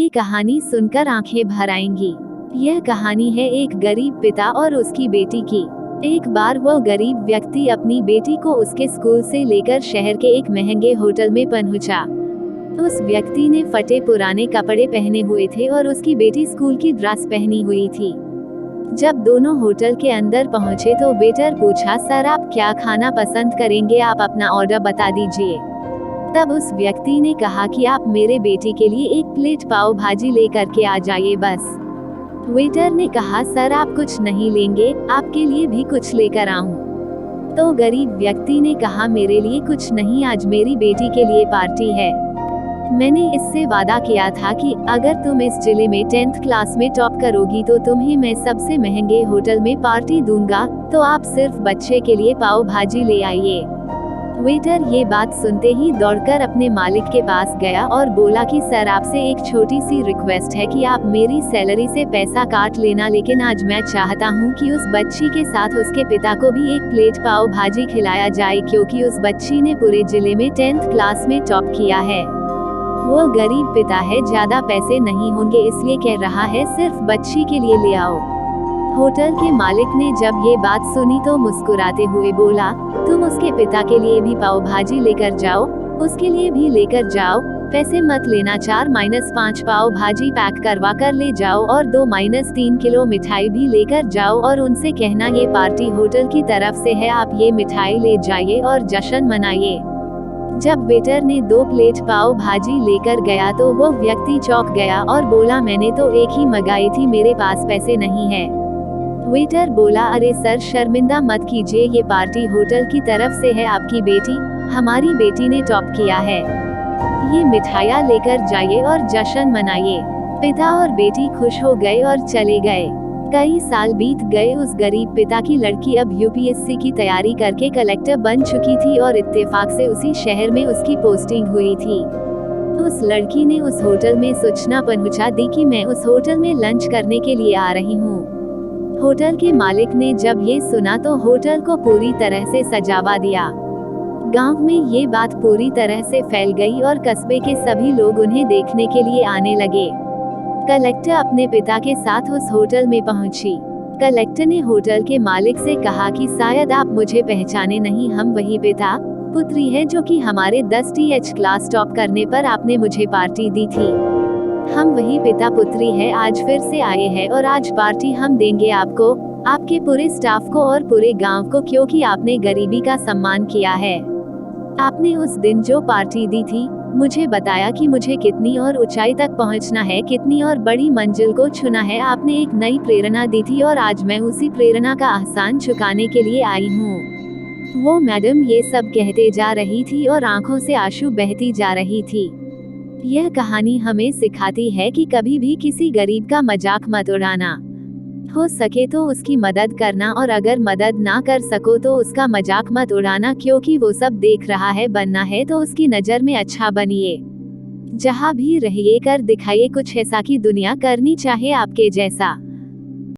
कहानी सुनकर आंखें भर आएंगी। यह कहानी है एक गरीब पिता और उसकी बेटी की। एक बार वो गरीब व्यक्ति अपनी बेटी को उसके स्कूल से लेकर शहर के एक महंगे होटल में पहुंचा। उस व्यक्ति ने फटे पुराने कपड़े पहने हुए थे और उसकी बेटी स्कूल की ड्रेस पहनी हुई थी। जब दोनों होटल के अंदर पहुंचे तो वेटर पूछा, सर आप क्या खाना पसंद करेंगे, आप अपना ऑर्डर बता दीजिए। तब उस व्यक्ति ने कहा कि आप मेरे बेटी के लिए एक प्लेट पाव भाजी लेकर के आ जाइए बस। वेटर ने कहा, सर आप कुछ नहीं लेंगे, आपके लिए भी कुछ लेकर आऊं? तो गरीब व्यक्ति ने कहा, मेरे लिए कुछ नहीं, आज मेरी बेटी के लिए पार्टी है। मैंने इससे वादा किया था कि अगर तुम इस जिले में 10th क्लास में टॉप करोगी तो तुम्हें मैं सबसे महंगे होटल में पार्टी दूंगा, तो आप सिर्फ बच्चे के लिए पाव भाजी ले आइए। वेटर ये बात सुनते ही दौड़कर अपने मालिक के पास गया और बोला कि सर आपसे एक छोटी सी रिक्वेस्ट है कि आप मेरी सैलरी से पैसा काट लेना, लेकिन आज मैं चाहता हूँ कि उस बच्ची के साथ उसके पिता को भी एक प्लेट पाव भाजी खिलाया जाए, क्योंकि उस बच्ची ने पूरे जिले में 10th क्लास में टॉप किया है। वो गरीब पिता है, ज्यादा पैसे नहीं होंगे, इसलिए कह रहा है सिर्फ बच्ची के लिए ले आओ। होटल के मालिक ने जब ये बात सुनी तो मुस्कुराते हुए बोला, तुम उसके पिता के लिए भी पाव भाजी लेकर जाओ, उसके लिए भी लेकर जाओ, पैसे मत लेना, 4-5 पाव भाजी पैक करवा कर ले जाओ और 2-3 किलो मिठाई भी लेकर जाओ और उनसे कहना ये पार्टी होटल की तरफ से है, आप ये मिठाई ले जाइए और जश्न मनाइए। जब वेटर ने 2 प्लेट पाव भाजी लेकर गया तो वो व्यक्ति चौंक गया और बोला, मैंने तो एक ही मंगाई थी, मेरे पास पैसे नहीं है। वेटर बोला, अरे सर शर्मिंदा मत कीजिए, ये पार्टी होटल की तरफ से है, आपकी बेटी, हमारी बेटी ने टॉप किया है, ये मिठाइयाँ लेकर जाइए और जश्न मनाइए। पिता और बेटी खुश हो गए और चले गए। कई साल बीत गए। उस गरीब पिता की लड़की अब यूपीएससी की तैयारी करके कलेक्टर बन चुकी थी और इत्तेफाक से उसी शहर में उसकी पोस्टिंग हुई थी। उस लड़की ने उस होटल में सूचना पहुंचा दी कि मैं उस होटल में लंच करने के लिए आ रही हूँ। होटल के मालिक ने जब ये सुना तो होटल को पूरी तरह से सजावा दिया। गांव में ये बात पूरी तरह से फैल गई और कस्बे के सभी लोग उन्हें देखने के लिए आने लगे। कलेक्टर अपने पिता के साथ उस होटल में पहुंची। कलेक्टर ने होटल के मालिक से कहा कि शायद आप मुझे पहचाने नहीं, हम वही पिता पुत्री है जो कि हमारे 10th क्लास टॉप करने पर आपने मुझे पार्टी दी थी। हम वही पिता पुत्री है, आज फिर से आए हैं और आज पार्टी हम देंगे आपको, आपके पूरे स्टाफ को और पूरे गांव को, क्योंकि आपने गरीबी का सम्मान किया है। आपने उस दिन जो पार्टी दी थी, मुझे बताया कि मुझे कितनी और ऊंचाई तक पहुंचना है, कितनी और बड़ी मंजिल को छूना है। आपने एक नई प्रेरणा दी थी और आज मैं उसी प्रेरणा का एहसान चुकाने के लिए आई हूँ। वो मैडम ये सब कहते जा रही थी और आंखों से आंसू बहती जा रही थी। यह कहानी हमें सिखाती है कि कभी भी किसी गरीब का मजाक मत उड़ाना। हो सके तो उसकी मदद करना, और अगर मदद ना कर सको तो उसका मजाक मत उड़ाना, क्योंकि वो सब देख रहा है। बनना है तो उसकी नज़र में अच्छा बनिए। जहाँ भी रहिए कर दिखाइए कुछ ऐसा कि दुनिया करनी चाहे आपके जैसा।